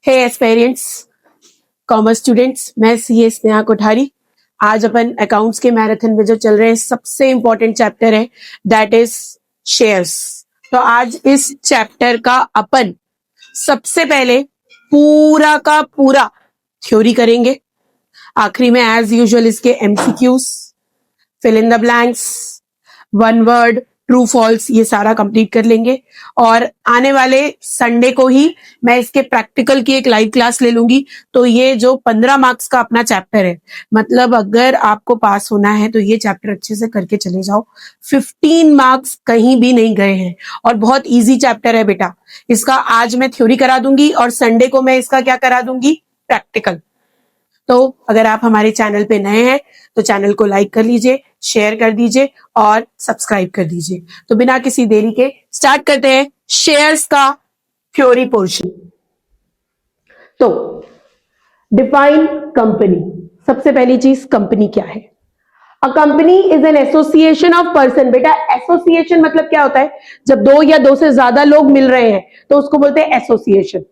हे aspirants, commerce students, मैं CA Sneha Kothari. आज अपन accounts के मैराथन में जो चल रहे हैं सबसे इंपॉर्टेंट चैप्टर है दैट इज शेयर्स। तो आज इस चैप्टर का अपन सबसे पहले पूरा का पूरा थ्योरी करेंगे, आखिरी में एज यूजुअल इसके MCQs, fill in the blanks, one word, true false, ये सारा कंप्लीट कर लेंगे। और आने वाले संडे को ही मैं इसके प्रैक्टिकल की एक लाइव क्लास ले लूंगी। तो ये जो 15 मार्क्स का अपना चैप्टर है, मतलब अगर आपको पास होना है तो ये चैप्टर अच्छे से करके चले जाओ। 15 मार्क्स कहीं भी नहीं गए हैं और बहुत इजी चैप्टर है बेटा। इसका आज मैं थ्योरी करा दूंगी और संडे को मैं इसका क्या करा दूंगी, प्रैक्टिकल। तो अगर आप हमारे चैनल पे नए हैं तो चैनल को लाइक कर लीजिए, शेयर कर दीजिए और सब्सक्राइब कर दीजिए। तो बिना किसी देरी के स्टार्ट करते हैं शेयर्स का थ्योरी पोर्शन। तो डिफाइन कंपनी। सबसे पहली चीज, कंपनी क्या है? अ company is an association of person. बेटा एसोसिएशन मतलब क्या होता है? जब दो या दो से ज्यादा लोग मिल रहे हैं तो उसको बोलते हैं एसोसिएशन।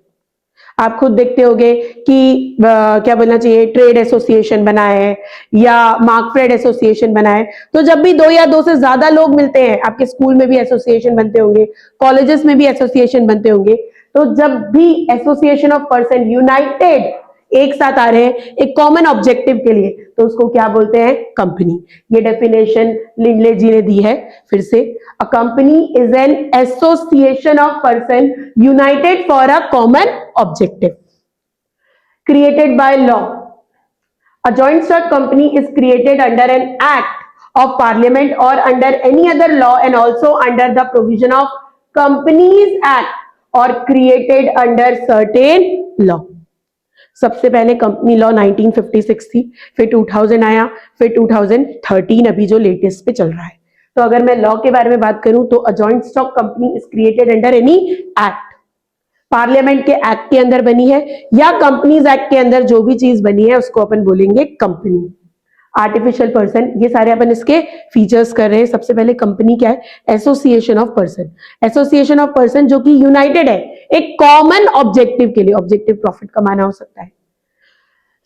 आप खुद देखते होंगे कि क्या बोलना चाहिए, ट्रेड एसोसिएशन बना है या मार्कफेड एसोसिएशन बना है। तो जब भी दो या दो से ज्यादा लोग मिलते हैं, आपके स्कूल में भी एसोसिएशन बनते होंगे, कॉलेजेस में भी एसोसिएशन बनते होंगे, तो जब भी एसोसिएशन ऑफ पर्सन यूनाइटेड एक साथ आ रहे हैं एक कॉमन ऑब्जेक्टिव के लिए, तो उसको क्या बोलते हैं? कंपनी। ये डेफिनेशन लिंडले जी ने दी है। फिर से, a company is an association of person united for a common objective created by law. A joint stock company is created under an act of parliament or under any other law and also under the provision of companies act or created under certain law. सबसे पहले company law 1956 थी, फिर 2000 आया, फिर 2013 अभी जो latest पे चल रहा है। तो अगर मैं लॉ के बारे में बात करूं तो अ joint stock company is created under any act, parliament के एक्ट के अंदर बनी है या कंपनीज एक्ट के अंदर जो भी चीज बनी है उसको अपन बोलेंगे कंपनी। आर्टिफिशियल पर्सन, ये सारे अपन इसके फीचर्स कर रहे हैं। सबसे पहले कंपनी क्या है? Association of person. Association of person जो कि यूनाइटेड है एक कॉमन ऑब्जेक्टिव के लिए। ऑब्जेक्टिव प्रॉफिट कमाना हो सकता है।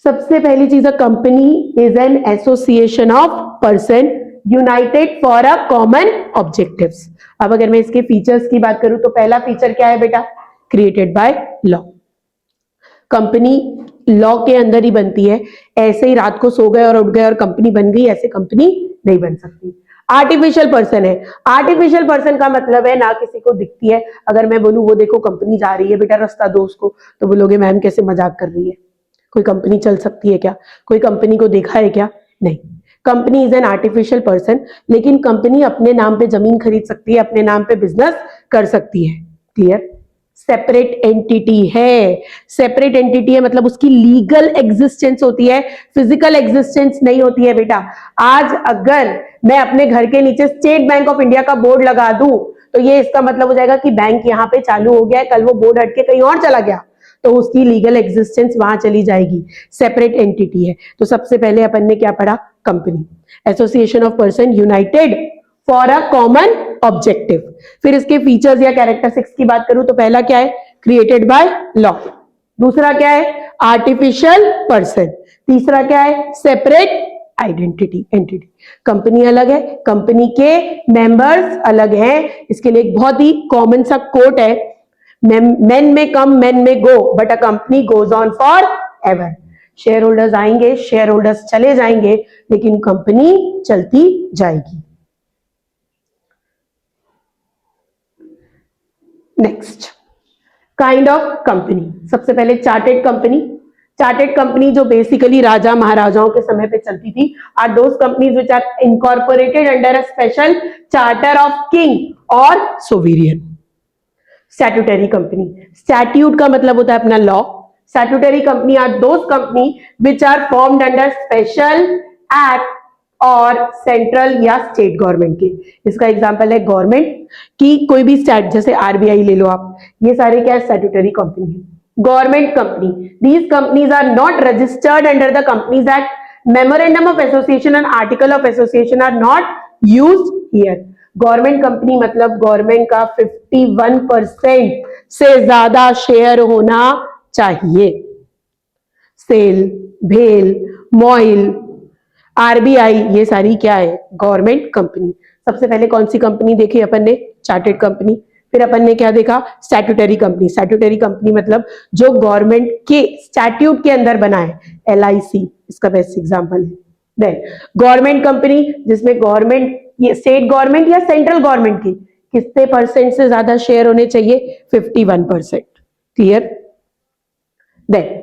सबसे पहली चीज, company is an association of person united for a common objectives. अब अगर मैं इसके फीचर्स की बात करूं तो पहला फीचर क्या है बेटा? Created by law. Company law के अंदर ही बनती है। ऐसे ही रात को सो गए और उठ गए और कंपनी बन गई, ऐसे कंपनी नहीं बन सकती। आर्टिफिशियल पर्सन है। आर्टिफिशियल पर्सन का मतलब है ना किसी को दिखती है। अगर मैं बोलूं वो देखो कंपनी जा रही है, बेटा रास्ता दो उसको, तो बोलोगे मैम कैसे मजाक कर रही है, कोई कंपनी चल सकती है क्या? कोई कंपनी को देखा है क्या? नहीं। Company is an artificial person, लेकिन कंपनी अपने नाम पे जमीन खरीद सकती है, अपने नाम पे बिजनेस कर सकती है। क्लियर? सेपरेट एंटिटी है। सेपरेट एंटिटी है मतलब उसकी लीगल एग्जिस्टेंस होती है, फिजिकल एग्जिस्टेंस नहीं होती है बेटा। आज अगर मैं अपने घर के नीचे स्टेट बैंक ऑफ इंडिया का बोर्ड लगा दूं तो ये इसका मतलब हो जाएगा कि बैंक यहाँ पे चालू हो गया है, कल वो बोर्ड हट के कहीं और चला गया तो उसकी लीगल एग्जिस्टेंस वहां चली जाएगी। सेपरेट एंटिटी है। तो सबसे पहले अपन ने क्या पढ़ा? Company, association of person united for a common objective. फिर इसके फीचर्स या कैरेक्टरिस्टिक्स की बात करूं तो पहला क्या है? Created by law. दूसरा क्या है? Artificial person. तीसरा क्या है? Separate identity, entity. कंपनी अलग है, कंपनी के मेंबर्स अलग हैं। इसके लिए एक बहुत ही कॉमन सा कोट है, men may come, men may go, but a company goes on forever. Share holders आएंगे, शेयर होल्डर्स चले जाएंगे, लेकिन कंपनी चलती जाएगी। Next, kind of company. सबसे पहले चार्टेड कंपनी। चार्टेड कंपनी जो बेसिकली राजा महाराजाओं के समय पे चलती थी, are those companies which are incorporated under a special charter of king और सोवेरियन। स्टैट्यूटरी कंपनी, स्टैट्यूट का मतलब होता है अपना law. Statutory company are those company which are formed under special act और सेंट्रल या स्टेट गवर्नमेंट के। इसका एग्जांपल है गवर्नमेंट की कोई भी स्टैट, जैसे आरबीआई ले लो आप, ये सारे क्या स्टैट्यूटरी कंपनी है। Government company, these companies are not registered under the companies act, memorandum of association and article of association are not used here. Government company मतलब गवर्नमेंट का 51% से ज्यादा शेयर होना चाहिए। सेल, भेल, मॉइल, आरबीआई, ये सारी क्या है? Government company. सबसे पहले कौन सी कंपनी देखी अपन ने? Chartered company. फिर अपन ने क्या देखा? Statutory company. स्टैट्यूटरी कंपनी मतलब जो गवर्नमेंट के स्टैट्यूट के अंदर बना है, एलआईसी इसका बेस्ट एग्जांपल है। देन गवर्नमेंट कंपनी जिसमें गवर्नमेंट, ये स्टेट गवर्नमेंट या सेंट्रल गवर्नमेंट की कितने परसेंट से ज्यादा शेयर होने चाहिए? 51%। क्लियर? देन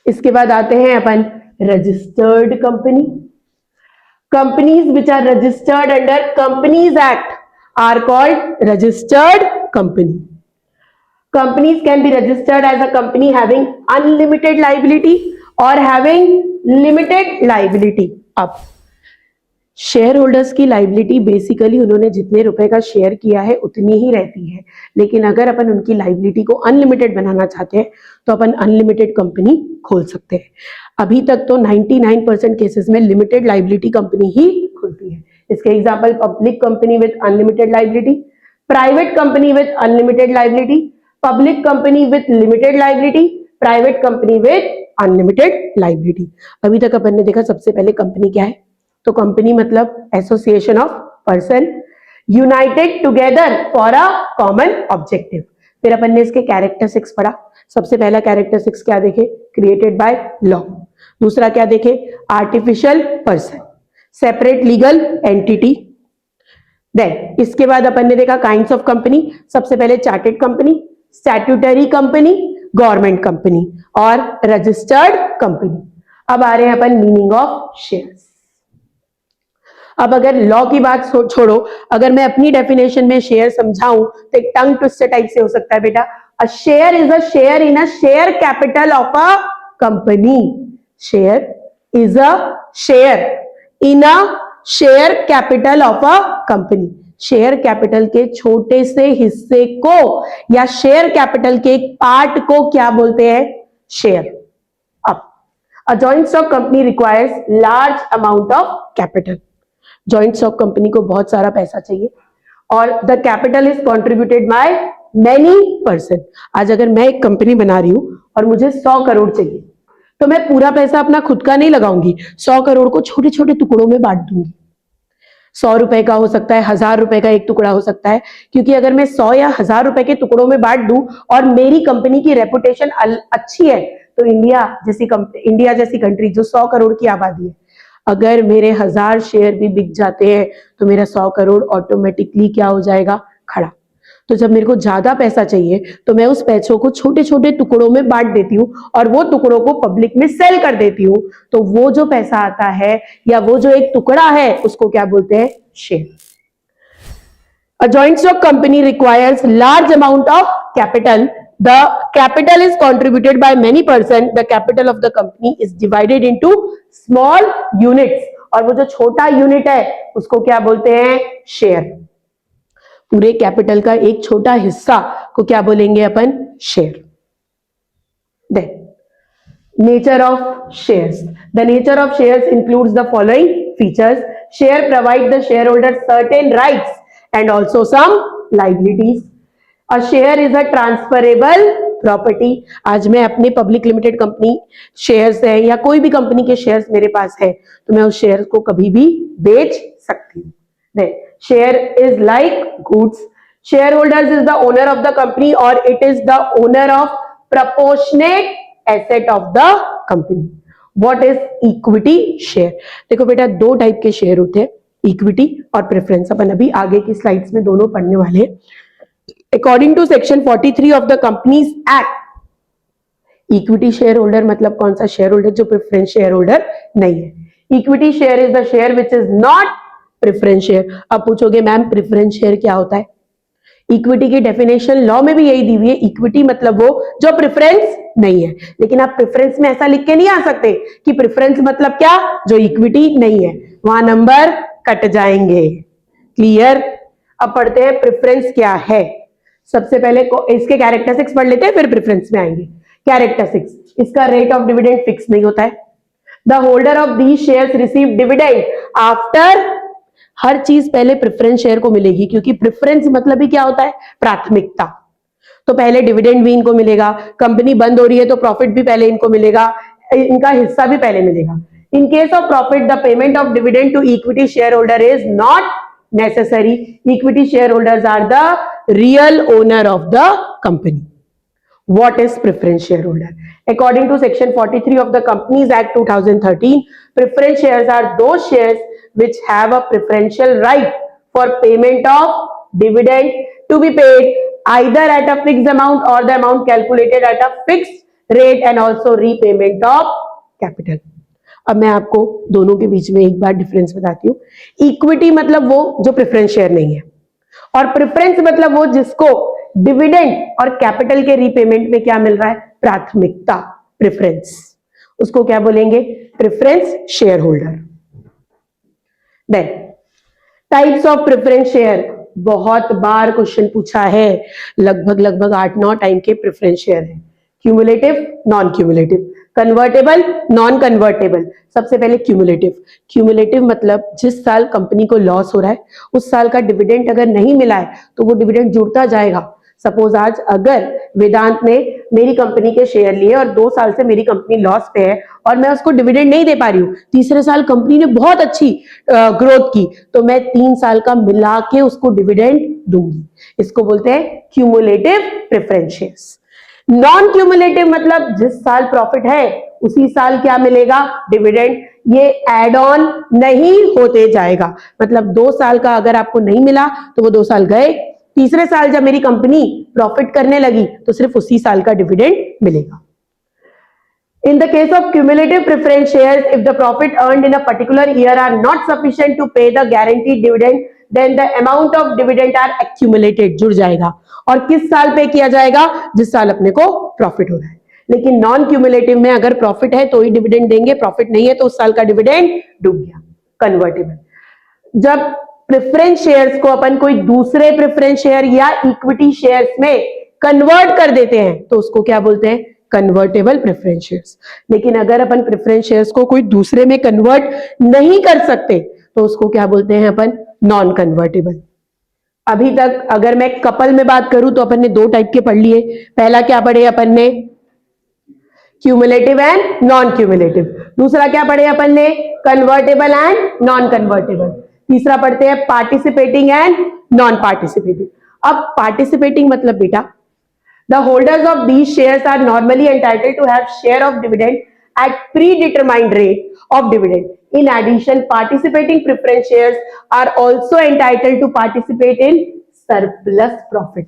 इसके बाद आते हैं अपन registered company. Companies which are registered under Companies Act are called registered company. Companies can be registered as a company having unlimited liability or having limited liability. अब शेयर होल्डर्स की liability basically उन्होंने जितने रुपए का share किया है उतनी ही रहती है, लेकिन अगर अपन उनकी लाइबिलिटी को अनलिमिटेड बनाना चाहते हैं तो अपन अनलिमिटेड कंपनी खोल सकते हैं। अभी तक तो 99% केसेस में लिमिटेड लाइबिलिटी कंपनी ही खुलती है। इसके example public company with unlimited liability, private company with unlimited liability, public company with limited liability, private company with unlimited liability. अभी तक अपन ने देखा सबसे पहले कंपनी क्या है, तो कंपनी मतलब association of person United together for a common objective. फिर अपन ने इसके कैरेक्टरिस्टिक्स पढ़ा। सबसे पहला कैरेक्टरिस्टिक्स क्या देखे? Created by law. दूसरा क्या देखे? Artificial person, separate legal entity. Then इसके बाद अपन ने देखा काइंड्स ऑफ कंपनी। सबसे पहले chartered company, statutory company, government company और रजिस्टर्ड कंपनी। अब आ रहे हैं अपन मीनिंग ऑफ शेयर्स। अब अगर लॉ की बात छोड़ो, अगर मैं अपनी डेफिनेशन में शेयर समझाऊं तो एक टंग ट्विस्टर टाइप से हो सकता है बेटा। A share is a share in a share capital of a company. Share is a share in a share capital of a company. Share capital के छोटे से हिस्से को या शेयर कैपिटल के एक पार्ट को क्या बोलते हैं? शेयर। अब अ joint stock company requires large amount of capital. Joint stock company को बहुत सारा पैसा चाहिए और the capital is contributed by many person. आज अगर मैं एक कंपनी बना रही हूं और मुझे 100 करोड़ चाहिए तो मैं पूरा पैसा अपना खुद का नहीं लगाऊंगी, 100 करोड़ को छोटे छोटे टुकड़ों में बांट दूंगी। 100 रुपए का हो सकता है, 1000 रुपए का एक टुकड़ा हो सकता है, क्योंकि अगर मैं 100 या 1000 रुपए के टुकड़ों में बांट दूं और मेरी कंपनी की रेपुटेशन अच्छी है तो इंडिया जैसी कंट्री जो 100 करोड़ की आबादी है, अगर मेरे 1000 शेयर भी बिक जाते हैं तो मेरा 100 करोड़ ऑटोमेटिकली क्या हो जाएगा? खड़ा। तो जब मेरे को ज्यादा पैसा चाहिए तो मैं उस पैसों को छोटे छोटे टुकड़ों में बांट देती हूँ और वो टुकड़ों को पब्लिक में सेल कर देती हूँ, तो वो जो पैसा आता है या वो जो एक टुकड़ा है उसको क्या बोलते हैं? Share. A joint stock company requires large amount of capital. The capital is contributed by many persons. The capital of the company is divided into small units. और वो जो छोटा यूनिट है उसको क्या बोलते हैं? शेयर। पूरे कैपिटल का एक छोटा हिस्सा को क्या बोलेंगे अपन? Share. Then, nature of shares. The nature of shares includes the following features. Share provide the shareholder certain rights and also some liabilities. A share is a transferable property. आज मैं अपने पब्लिक लिमिटेड कंपनी शेयर्स है या कोई भी company के shares मेरे पास है तो मैं उस शेयर को कभी भी बेच सकती हूँ। Share is like goods. Shareholders is the owner of the company or it is the owner of proportionate asset of the company. What is equity share? देखो बेटा दो टाइप के शेयर होते हैं, इक्विटी और प्रेफरेंस। अपन अभी आगे की स्लाइड्स में दोनों पढ़ने वाले हैं। According to section 43 of the companies act, equity share holder मतलब कौन सा शेयर होल्डर? जो प्रेफरेंस शेयर होल्डर नहीं है। Equity share is the share which is not preference share. अब पूछोगे मैम प्रेफरेंस शेयर क्या होता है? इक्विटी की डेफिनेशन लॉ में भी यही दी हुई है। इक्विटी मतलब वो जो प्रेफरेंस नहीं है, लेकिन आप प्रेफरेंस में ऐसा लिख के नहीं आ सकते कि प्रेफरेंस मतलब क्या? जो इक्विटी नहीं है, वहां नंबर कट जाएंगे। क्लियर? अब पढ़ते हैं प्रेफरेंस क्या है। सबसे पहले इसके कैरेक्टरिस्टिक्स पढ़ लेते हैं, फिर प्रेफरेंस में आएंगे। कैरेक्टरिस्टिक्स, इसका रेट ऑफ डिविडेंड फिक्स नहीं होता है। The holder of these shares receive dividend after, हर चीज पहले प्रेफरेंस शेयर को मिलेगी, क्योंकि प्रेफरेंस मतलब ही क्या होता है? प्राथमिकता। तो पहले डिविडेंड भी इनको मिलेगा, कंपनी बंद हो रही है तो प्रॉफिट भी पहले इनको मिलेगा, इनका हिस्सा भी पहले मिलेगा। In case of profit the payment of dividend to equity share holder is not necessary. Equity shareholders are the real owner of the company. What is preference shareholder? According to section 43 of the Companies Act 2013, preference shares are those shares which have a preferential right for payment of dividend to be paid either at a fixed amount or the amount calculated at a fixed rate and also repayment of capital. अब मैं आपको दोनों के बीच में एक बार difference बताती हूँ। Equity मतलब वो जो प्रेफरेंस शेयर नहीं है, और प्रेफरेंस मतलब वो जिसको डिविडेंड और कैपिटल के रीपेमेंट में क्या मिल रहा है, प्राथमिकता, प्रेफरेंस, उसको क्या बोलेंगे, preference share holder. Then types of preference share, बहुत बार क्वेश्चन पूछा है, लगभग 8-9 टाइप के प्रेफरेंस शेयर है। Cumulative, non cumulative, convertible, non convertible. सबसे पहले क्यूमुलेटिव। क्यूमुलेटिव मतलब जिस साल कंपनी को लॉस हो रहा है उस साल का डिविडेंड अगर नहीं मिला है तो वो डिविडेंड जुड़ता जाएगा। सपोज आज अगर वेदांत ने मेरी कंपनी के शेयर लिए और 2 साल से मेरी कंपनी लॉस पे है और मैं उसको डिविडेंड नहीं दे पा रही हूँ, तीसरे साल कंपनी ने बहुत अच्छी ग्रोथ की तो मैं 3 साल का मिला के उसको डिविडेंड दूंगी। इसको बोलते हैं cumulative preference shares. Non cumulative मतलब जिस साल प्रॉफिट है उसी साल क्या मिलेगा, डिविडेंड। ये एड ऑन नहीं होते जाएगा, मतलब 2 साल का अगर आपको नहीं मिला तो वो 2 साल गए, तीसरे साल जब मेरी कंपनी प्रॉफिट करने लगी तो सिर्फ उसी साल का डिविडेंड मिलेगा। In the case of cumulative preference shares, if the profit earned in a particular year are not sufficient to pay the guaranteed dividend, then the amount of dividend are accumulated, जुड़ जाएगा। और किस साल पे किया जाएगा, जिस साल अपने को प्रॉफिट हो रहा है। लेकिन नॉन क्यूमुलेटिव में अगर प्रॉफिट है तो ही डिविडेंड देंगे, प्रॉफिट नहीं है तो उस साल का डिविडेंड डूब गया। कन्वर्टेबल, जब प्रेफरेंस शेयर्स को अपन कोई दूसरे प्रेफरेंस शेयर या इक्विटी शेयर्स में कन्वर्ट कर देते हैं तो उसको क्या बोलते हैं, कन्वर्टेबल प्रेफरेंस शेयर्स। लेकिन अगर अपन प्रेफरेंस शेयर्स को कोई दूसरे में कन्वर्ट नहीं कर सकते तो उसको क्या बोलते हैं अपन, नॉन कन्वर्टेबल। अभी तक अगर मैं कपल में बात करूं तो अपन ने 2 टाइप के पढ़ लिए। पहला क्या पढ़े अपन ने, क्यूमुलेटिव एंड नॉन क्यूमुलेटिव। दूसरा क्या पढ़े अपन ने, कन्वर्टेबल एंड नॉन कन्वर्टेबल। तीसरा पढ़ते हैं पार्टिसिपेटिंग एंड नॉन पार्टिसिपेटिंग। अब पार्टिसिपेटिंग मतलब बेटा, the holders of these shares are normally entitled to have share of dividend at predetermined rate of dividend. In addition, participating preference shares are also entitled to participate in surplus profit.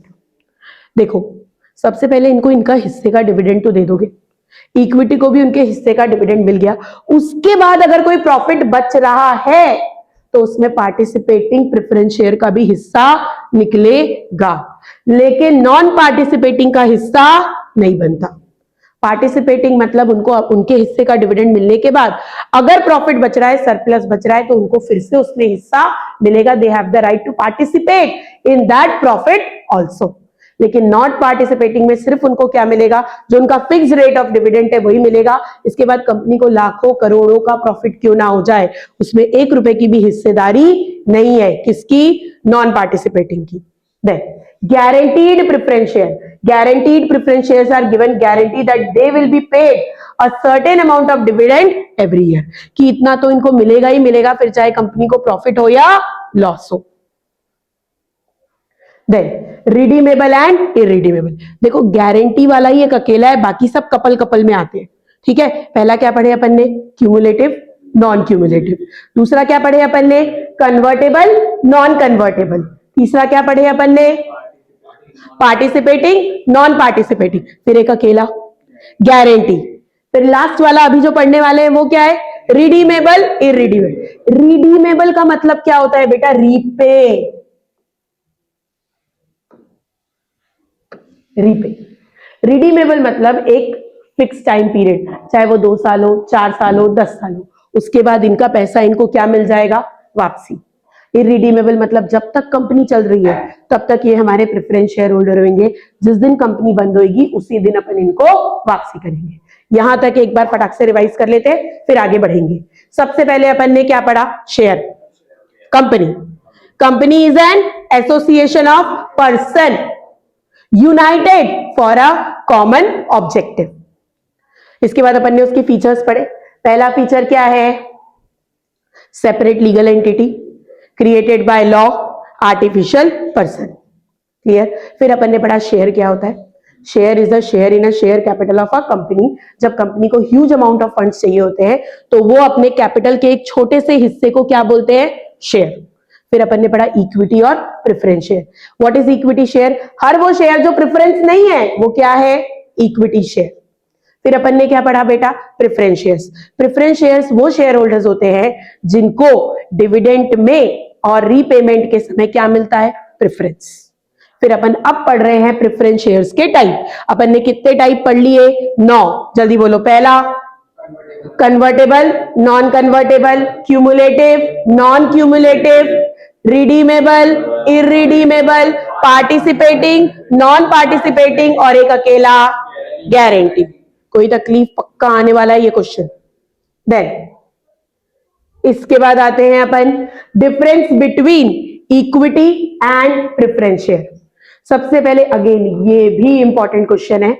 देखो, सबसे पहले इनको इनका हिस्से का dividend तो दे दोगे, equity को भी उनके हिस्से का डिविडेंड मिल गया, उसके बाद अगर कोई प्रॉफिट बच रहा है तो उसमें पार्टिसिपेटिंग प्रेफरेंस शेयर का भी हिस्सा निकलेगा, लेकिन नॉन पार्टिसिपेटिंग का हिस्सा नहीं बनता। पार्टिसिपेटिंग मतलब उनको उनके हिस्से का डिविडेंड मिलने के बाद अगर प्रॉफिट बच रहा है, सरप्लस बच रहा है, तो उनको फिर से उसमें हिस्सा मिलेगा। They have the right to participate in that profit also. लेकिन नॉट पार्टिसिपेटिंग में सिर्फ उनको क्या मिलेगा, जो उनका फिक्स रेट ऑफ डिविडेंड है वही मिलेगा। इसके बाद कंपनी को लाखों करोड़ों का प्रॉफिट क्यों ना हो जाए, उसमें 1 रुपए की भी हिस्सेदारी नहीं है। किसकी, नॉन पार्टिसिपेटिंग की। Then guaranteed preference share. Guaranteed preference shares are given guarantee that they will be paid a certain amount of dividend every year. कि इतना तो इनको मिलेगा ही मिलेगा, फिर चाहे कंपनी को प्रॉफिट हो या लॉस हो। Then redeemable and irredeemable. देखो गारंटी वाला ही एक अकेला है, बाकी सब कपल कपल में आते हैं। ठीक है, पहला क्या पढ़े अपन ने, क्यूमुलेटिव, नॉन क्यूमुलेटिव। दूसरा क्या पढ़े अपन ने, कन्वर्टेबल, नॉन कन्वर्टेबल। तीसरा क्या पढ़े अपन ने, पार्टिसिपेटिंग, नॉन पार्टिसिपेटिंग। फिर एक अकेला गारंटी। फिर लास्ट वाला अभी जो पढ़ने वाले हैं वो क्या है, रिडीमेबल, इररिडीमेबल। रिडीमेबल का मतलब क्या होता है बेटा, रीपे। रीपे, रिडीमेबल मतलब एक फिक्स टाइम पीरियड, चाहे वो 2 साल हो, 4 साल हो, 10 साल हो, उसके बाद इनका पैसा इनको क्या मिल जाएगा, वापसी। इररिडीमेबल मतलब जब तक कंपनी चल रही है तब तक ये हमारे प्रेफरेंस शेयर होल्डर होंगे, जिस दिन कंपनी बंद होगी उसी दिन अपन इनको वापसी करेंगे। यहां तक एक बार फटाक से रिवाइज कर लेते हैं, फिर आगे बढ़ेंगे। सबसे पहले अपन ने क्या पढ़ा, share. Company, company is an association of person united for a common objective. इसके बाद अपन ने उसके फीचर्स पढ़े। पहला फीचर क्या है? Separate legal entity, created by law, artificial person. Clear? फिर अपन ने पढ़ा शेयर क्या होता है। Share is a share in a share capital of a company. जब कंपनी को ह्यूज अमाउंट ऑफ फंड्स चाहिए होते हैं तो वो अपने कैपिटल के एक छोटे से हिस्से को क्या बोलते हैं? शेयर। फिर अपन ने पढ़ा इक्विटी और preference share. What is equity share? हर वो शेयर जो प्रेफरेंस नहीं है वो क्या है? Equity share. फिर अपन ने क्या पढ़ा बेटा? Preference shares. प्रेफरेंस शेयर्स वो शेयर होल्डर्स होते हैं जिनको डिविडेंड में और रीपेमेंट के समय क्या मिलता है? प्रेफरेंस। फिर अपन अब पढ़ रहे हैं प्रेफरेंस शेयर्स के टाइप। अपन ने कितने टाइप पढ़ लिए? 9। जल्दी बोलो। पहला convertible, non convertible, cumulative, non cumulative, redeemable, irredeemable, participating, non participating और एक अकेला गारंटी। कोई तकलीफ? पक्का आने वाला है ये क्वेश्चन। देन इसके बाद आते हैं अपन difference between equity and preference share. सबसे पहले अगेन ये भी इंपॉर्टेंट क्वेश्चन है।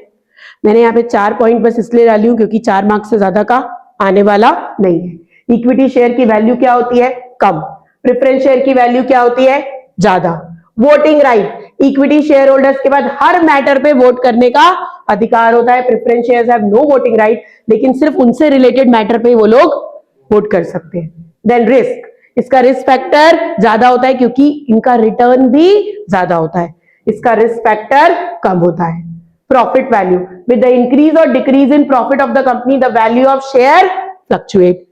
मैंने यहाँ पे 4 पॉइंट बस इसलिए डाली हूं क्योंकि 4 मार्क्स से ज्यादा का आने वाला नहीं है। इक्विटी शेयर की वैल्यू क्या होती है? कम। प्रेफरेंस शेयर की वैल्यू क्या होती है? ज्यादा। Voting right, equity share holders के बाद हर मैटर पे वोट करने का अधिकार होता है। Preference shares have no voting right, लेकिन सिर्फ उनसे रिलेटेड मैटर पे वो लोग वोट कर सकते हैं। देन रिस्क, इसका रिस्क फैक्टर ज्यादा होता है क्योंकि इनका रिटर्न भी ज्यादा होता है। इसका रिस्क फैक्टर कम होता है। Profit value, with the increase or decrease in profit of the company the value of share fluctuate.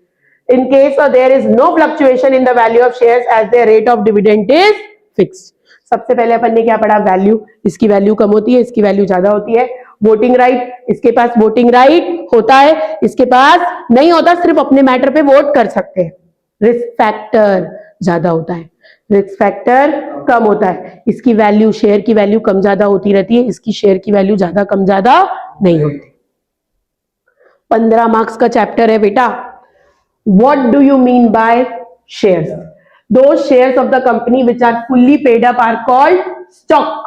In case of there is no fluctuation in the value of shares as their rate of dividend is fixed. सबसे पहले अपन ने क्या पढ़ा? Value. इसकी value कम होती है, इसकी value ज्यादा होती है। वोटिंग राइट, इसके पास वोटिंग राइट होता है, इसके पास नहीं होता, सिर्फ अपने मैटर पे वोट कर सकते हैं। रिस्क फैक्टर ज्यादा होता है, रिस्क फैक्टर कम होता है। इसकी वैल्यू, शेयर की वैल्यू कम ज्यादा होती रहती है, इसकी शेयर की वैल्यू ज्यादा कम ज्यादा नहीं होती। 15 मार्क्स का चैप्टर है बेटा। What do you mean by shares? Those shares of the company which are fully paid up are called stock.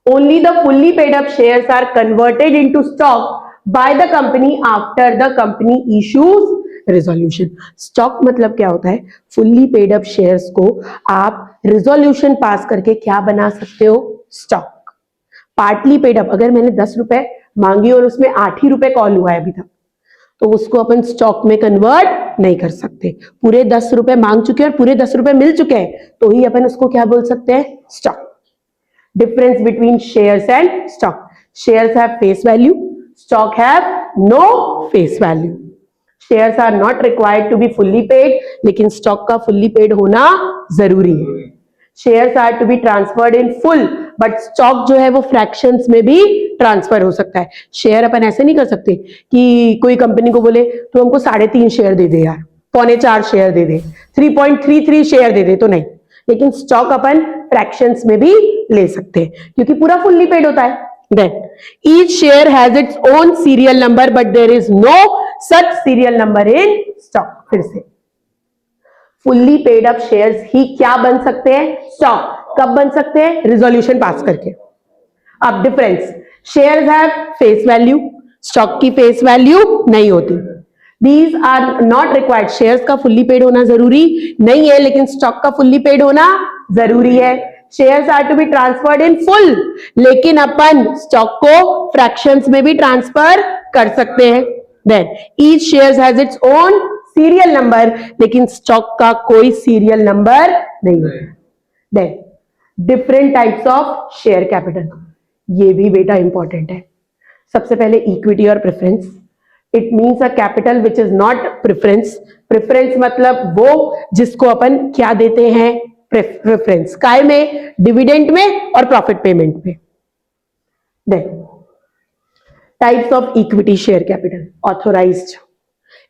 Only the fully paid up shares are converted into stock by the company after the company issues resolution. Stock मतलब क्या होता है? fully paid up shares को आप resolution पास करके क्या बना सकते हो? stock. Partly paid up, अगर मैंने 10 रुपए मांगी और उसमें 8 ही रुपए कॉल हुआ है अभी तक, तो उसको अपन स्टॉक में कन्वर्ट नहीं कर सकते। पूरे 10 रुपए मांग चुके हैं और पूरे 10 रुपए मिल चुके हैं तो ही अपन उसको क्या बोल सकते हैं? Stock. Difference between shares and stock. Shares have face value, stock have no face value. Shares are not required to be fully paid, लेकिन स्टॉक का फुल्ली पेड होना जरूरी है। Shares are to be transferred in full, but stock जो है वो fractions में भी ट्रांसफर हो सकता है। शेयर अपन ऐसे नहीं कर सकते कि कोई कंपनी को बोले तो हमको 3.5 शेयर दे दे यार, 3.25 शेयर दे दे, 3.33 शेयर दे दे, तो नहीं। लेकिन स्टॉक अपन फ्रैक्शंस में भी ले सकते हैं क्योंकि पूरा फुल्ली पेड होता है। Then each share has its own serial number but there is no such serial number in stock. फिर से फुल्ली पेड अप शेयर्स ही क्या बन सकते हैं? स्टॉक। कब बन सकते हैं? रिजोल्यूशन पास करके। अब difference, shares have face value, stock की फेस वैल्यू नहीं होती। These are not required, shares का फुल्ली पेड होना जरूरी नहीं है लेकिन स्टॉक का फुल्ली पेड होना जरूरी है। Shares are to be transferred in full, लेकिन अपन स्टॉक को फ्रैक्शंस में भी ट्रांसफर कर सकते हैं। Then each shares has its own serial number, लेकिन स्टॉक का कोई सीरियल नंबर नहीं होता। Then different types of share capital, ये भी बेटा इंपॉर्टेंट है। सबसे पहले इक्विटी और preference. It means a capital which is not preference. Preference मतलब वो जिसको अपन क्या देते हैं? प्रेफरेंस। काय में? डिविडेंड में और प्रॉफिट पेमेंट में। Then types of equity share capital. Authorised,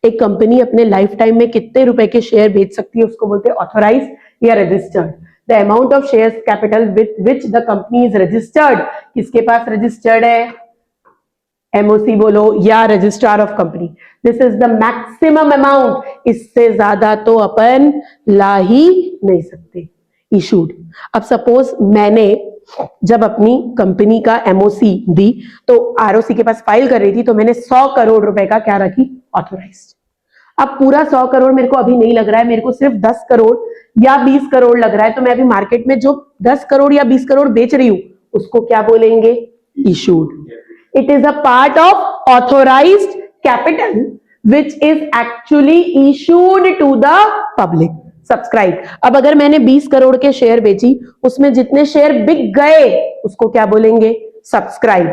एक कंपनी अपने लाइफ टाइम में कितने रुपए के शेयर बेच सकती है उसको बोलते हैं ऑथोराइज या registered. The amount of shares capital with which the company is registered, किसके पास रजिस्टर्ड है? एमओसी बोलो या registrar of company. This is the maximum amount, इससे ज्यादा तो अपन ला ही नहीं सकते। इशूड, अब सपोज मैंने जब अपनी कंपनी का एमओसी दी तो आरओसी के पास फाइल कर रही थी, तो मैंने 100 करोड़ रुपए का क्या रखी, ऑथोराइज्ड। अब पूरा 100 करोड़ मेरे को अभी नहीं लग रहा है, मेरे को सिर्फ 10 करोड़ या 20 करोड़ लग रहा है, तो मैं अभी मार्केट में जो 10 करोड़ या 20 करोड़ बेच रही हूं उसको क्या बोलेंगे, issued. It is a part of authorised capital which is actually issued to the public. Subscribe. अब अगर मैंने 20 करोड़ के शेयर बेची, उसमें जितने शेयर बिक गए उसको क्या बोलेंगे, सब्सक्राइब।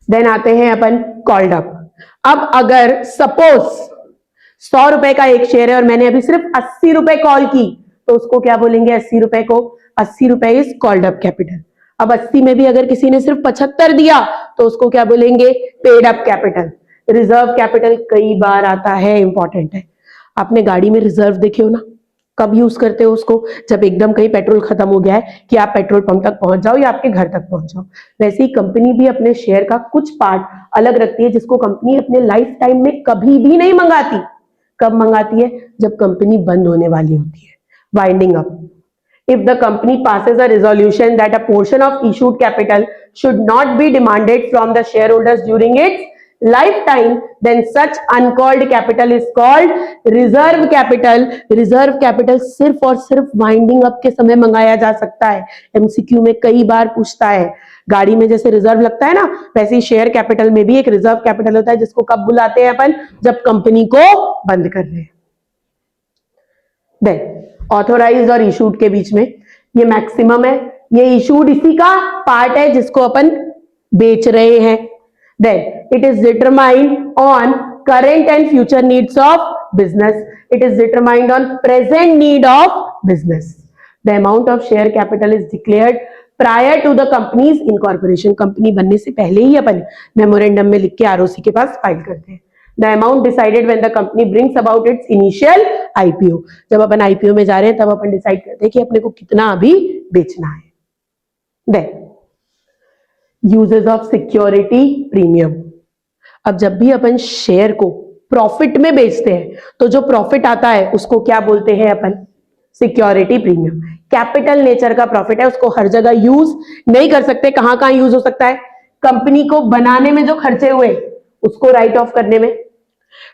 देन आते हैं अपन कॉल्ड अप। अब अगर सपोज 100 रुपए का एक शेयर है और मैंने अभी सिर्फ 80 रुपए कॉल की, तो उसको क्या बोलेंगे, 80 रुपए को, 80 रुपए इज कॉल्ड अप कैपिटल। अब 80 में भी अगर किसी ने सिर्फ 75 दिया तो उसको क्या बोलेंगे, paid up capital. Reserve capital कई बार आता है, इंपॉर्टेंट है। आपने गाड़ी में रिजर्व देखे हो ना, कब यूज करते हो उसको, जब एकदम कहीं पेट्रोल खत्म हो गया है कि आप पेट्रोल पंप तक पहुंच जाओ या आपके घर तक पहुंच जाओ। वैसे ही कंपनी भी अपने शेयर का कुछ पार्ट अलग रखती है जिसको कंपनी अपने लाइफ टाइम में कभी भी नहीं मंगाती। कब मंगाती है, जब कंपनी बंद होने वाली होती है, winding up. If the company passes a resolution that a portion of issued capital should not be demanded from the shareholders during its lifetime, then such uncalled capital is called reserve capital. Reserve capital सिर्फ और सिर्फ winding up के समय मंगाया जा सकता है। MCQ में कई बार पूछता है, गाड़ी में जैसे रिजर्व लगता है ना, वैसे ही शेयर कैपिटल में भी एक रिजर्व कैपिटल होता है, जिसको कब बुलाते हैं अपन, जब कंपनी को बंद कर रहे हैं। देन ऑथोराइज्ड और इशूड के बीच में ये मैक्सिमम है, ये इशूड इसी का पार्ट है जिसको अपन बेच रहे हैं। Then it is determined on current and future needs of business. It is determined on present need of business. The amount of share capital is declared prior to the company's incorporation. Company बनने से पहले ही अपन memorandum में लिख के ROC के पास file करते हैं। The amount decided when the company brings about its initial IPO. जब अपन IPO में जा रहे हैं तब अपन डिसाइड करते हैं कि अपने को कितना अभी बेचना है। Then uses of security premium. अब जब भी अपन शेयर को प्रॉफिट में बेचते हैं तो जो प्रॉफिट आता है उसको क्या बोलते हैं अपन, सिक्योरिटी प्रीमियम। कैपिटल नेचर का प्रॉफिट है, उसको हर जगह यूज नहीं कर सकते। कहां कहां यूज हो सकता है, कंपनी को बनाने में जो खर्चे हुए उसको राइट ऑफ करने में,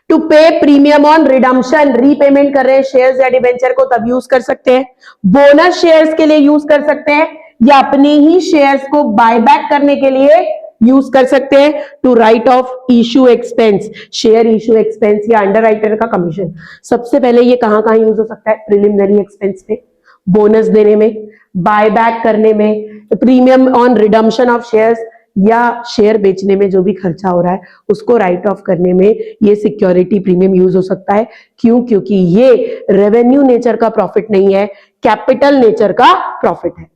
टू पे प्रीमियम ऑन रिडम्पशन, रीपेमेंट कर रहे हैं शेयर्स या डिबेंचर को तब यूज कर सकते हैं, बोनस शेयर्स के लिए यूज कर सकते हैं, या अपने ही शेयर्स को बायबैक करने के लिए यूज कर सकते हैं, to write off issue expense, share issue expense या अंडरराइटर का कमीशन। सबसे पहले ये कहां कहां यूज हो सकता है, प्रिलिमिनरी एक्सपेंस पे, बोनस देने में, बायबैक करने में, premium on redemption of shares, या शेयर बेचने में जो भी खर्चा हो रहा है उसको राइट ऑफ करने में ये सिक्योरिटी प्रीमियम यूज हो सकता है। क्यों, क्योंकि ये रेवेन्यू नेचर का प्रॉफिट नहीं है, कैपिटल नेचर का प्रॉफिट है।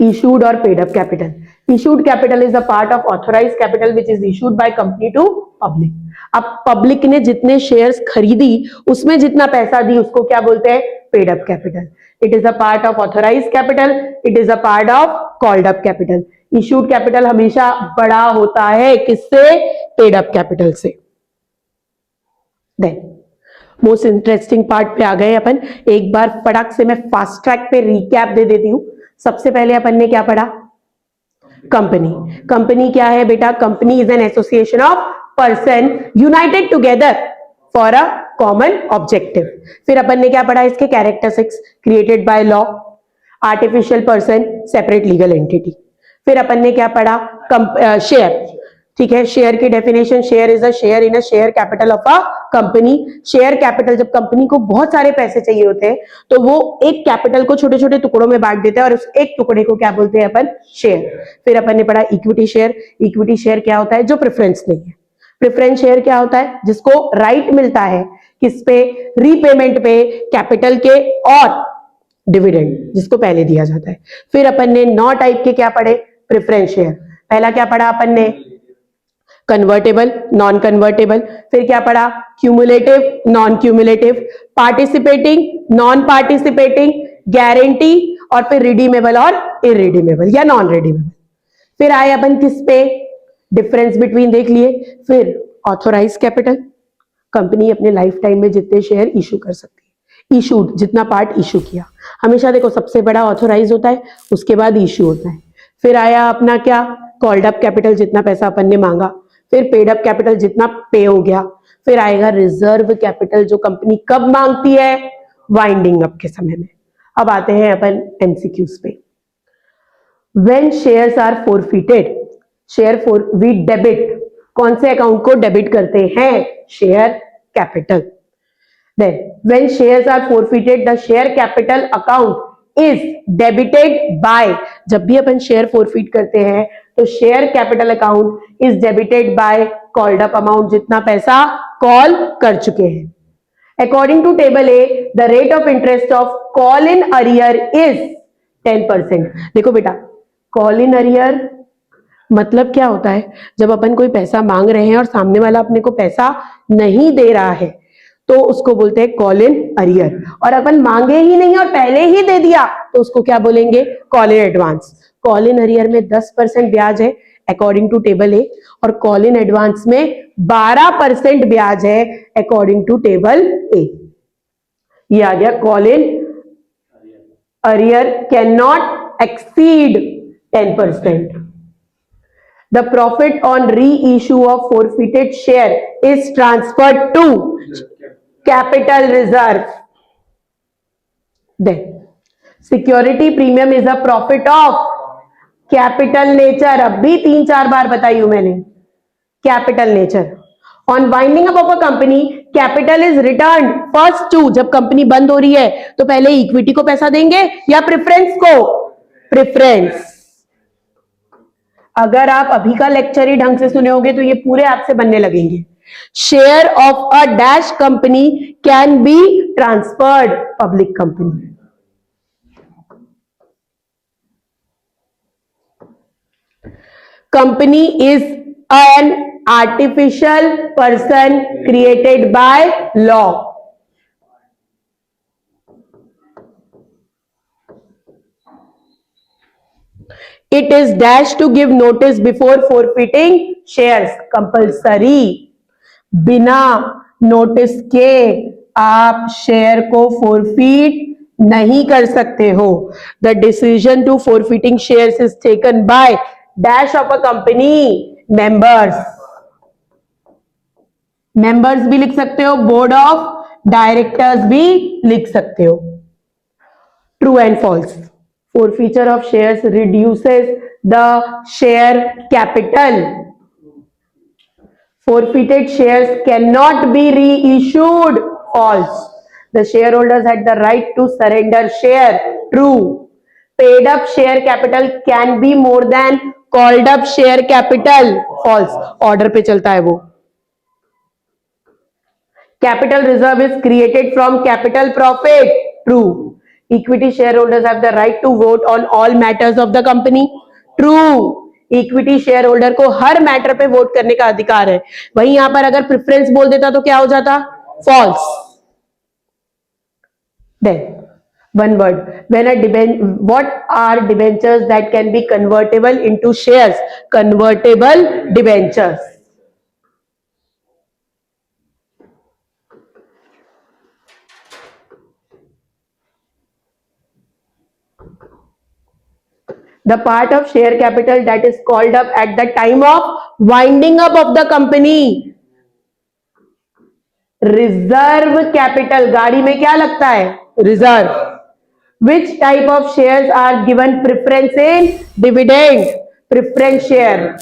इशूड और paid up capital. Issued capital is a part of authorised capital which is issued by company to public. अब पब्लिक ने जितने शेयर्स खरीदी उसमें जितना पैसा दी उसको क्या बोलते हैं, paid up capital. It is a part of authorized capital. It is a part of called up capital. Issued capital हमेशा बड़ा होता है किससे, paid up capital से। Then most interesting part पे आ गए अपन। एक बार फटाक से मैं फास्ट ट्रैक पे रिकैप दे देती हूँ। सबसे पहले अपन ने क्या पढ़ा, कंपनी। कंपनी क्या है बेटा, company is an association of person United together for a common objective. फिर अपन ने क्या पढ़ा, इसके characteristics, created by law, artificial person, separate legal entity. फिर अपन ने क्या पढ़ा, शेयर। ठीक है, शेयर की definition, share is a share in a share capital of a company. Share capital, जब कंपनी को बहुत सारे पैसे चाहिए होते हैं तो वो एक कैपिटल को छोटे छोटे टुकड़ों में बांट देते हैं और उस एक टुकड़े को क्या बोलते हैं अपन, शेयर। फिर अपन ने पढ़ा इक्विटी शेयर। इक्विटी शेयर क्या होता है, जो प्रेफरेंस नहीं है। प्रेफरेंस शेयर क्या होता है, जिसको राइट मिलता है किस पे, रीपेमेंट पे, कैपिटल के और डिविडेंड, जिसको पहले दिया जाता है। फिर अपन ने 9 टाइप के क्या पढ़े, प्रेफरेंस शेयर। पहला क्या पढ़ा अपन ने, कन्वर्टेबल, नॉन कन्वर्टेबल। फिर क्या पढ़ा, cumulative, non cumulative, participating, non participating, guarantee, और फिर रिडीमेबल और इरिडीमेबल या नॉन रिडीमेबल। फिर आए अपन किस पे, डिफरेंस बिटवीन देख लिए। फिर ऑथोराइज कैपिटल, कंपनी अपने लाइफ टाइम में जितने शेयर इशू कर सकती इशूड, जितना पार्ट इशू किया। हमेशा देखो सबसे बड़ा ऑथोराइज होता है, उसके बाद इशू होता है। फिर आया अपना क्या, कॉल्ड अप कैपिटल, जितना पैसा अपन ने मांगा। फिर पेड अप कैपिटल, जितना पे हो गया। फिर आएगा रिजर्व कैपिटल, जो कंपनी कब मांगती है, वाइंडिंग अप के समय में। अब आते हैं अपन एमसीक्यूज पे। When shares are forfeited, we debit, कौन से अकाउंट को डेबिट करते हैं, share capital. Then, when shares are forfeited, the share capital account is debited by, जब भी अपन शेयर फोरफिट करते हैं तो share capital account is debited by called up amount, जितना पैसा कॉल कर चुके हैं। According to table A, the rate of interest of call in arrear is 10%। देखो बेटा, कॉल इन अरियर मतलब क्या होता है, जब अपन कोई पैसा मांग रहे हैं और सामने वाला अपने को पैसा नहीं दे रहा है तो उसको बोलते हैं कॉल इन अरियर। और अपन मांगे ही नहीं और पहले ही दे दिया तो उसको क्या बोलेंगे, call in advance. Call in arrear में 10% ब्याज है अकॉर्डिंग टू टेबल ए, और कॉल इन एडवांस में 12% ब्याज है अकॉर्डिंग टू टेबल ए। ये आ गया call in arrear can not exceed 10%. The profit on reissue of forfeited share is transferred to capital reserve. Then, security premium is a profit of capital nature. अब भी 3-4 बार बताई हूं मैंने, capital nature. On winding up of a company, capital is returned first to, जब company बंद हो रही है तो पहले इक्विटी को पैसा देंगे या प्रेफरेंस को, प्रेफरेंस। अगर आप अभी का लेक्चर ही ढंग से सुने होंगे तो ये पूरे आपसे बनने लगेंगे। Share of a dash company can be transferred public company. Company is an artificial person created by law. It is dash to give notice before forfeiting shares, compulsory। बिना नोटिस के आप शेयर को फोरफिट नहीं कर सकते हो। The decision to forfeiting shares is taken by dash of a company members. Members भी लिख सकते हो, बोर्ड ऑफ डायरेक्टर्स भी लिख सकते हो। True and false. Forfeiture of shares reduces the share capital. Forfeited shares cannot be reissued. False. The shareholders had the right to surrender share. True. Paid up share capital can be more than called up share capital. False. Order पे चलता है वो। Capital reserve is created from capital profit. True. Equity shareholders have the right to vote on all matters of the company. True. Equity share holder को हर matter पे vote करने का अधिकार है। वहीं यहां पर अगर प्रेफरेंस बोल देता तो क्या हो जाता, false. Then one word, what are debentures that can be convertible into shares? Convertible debentures. The part of share capital that is called up at the time of winding up of the company. Reserve capital, गाड़ी में क्या लगता है, reserve. Which type of shares are given preference in dividend? Preference share.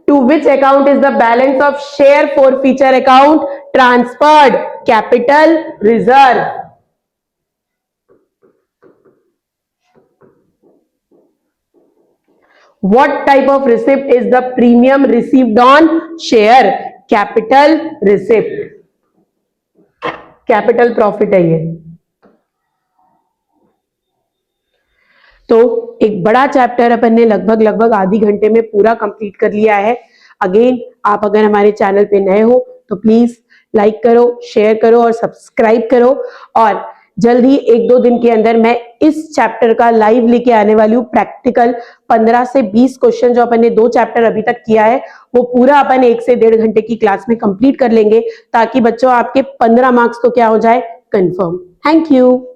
To which account is the balance of share forfeiture account transferred? Capital reserve. What type of receipt is the premium received on share? Capital receipt. Capital profit है ये। तो एक बड़ा chapter अपन ने लगभग आधी घंटे में पूरा कंप्लीट कर लिया है। अगेन, आप अगर हमारे चैनल पे नए हो तो प्लीज लाइक करो, शेयर करो और सब्सक्राइब करो। और जल्द ही 1-2 दिन के अंदर मैं इस चैप्टर का लाइव लेके आने वाली हूँ प्रैक्टिकल। 15 से 20 क्वेश्चन जो अपन ने 2 चैप्टर अभी तक किया है वो पूरा अपन 1 से 1.5 घंटे की क्लास में कंप्लीट कर लेंगे, ताकि बच्चों आपके 15 मार्क्स तो क्या हो जाए, कंफर्म। Thank you.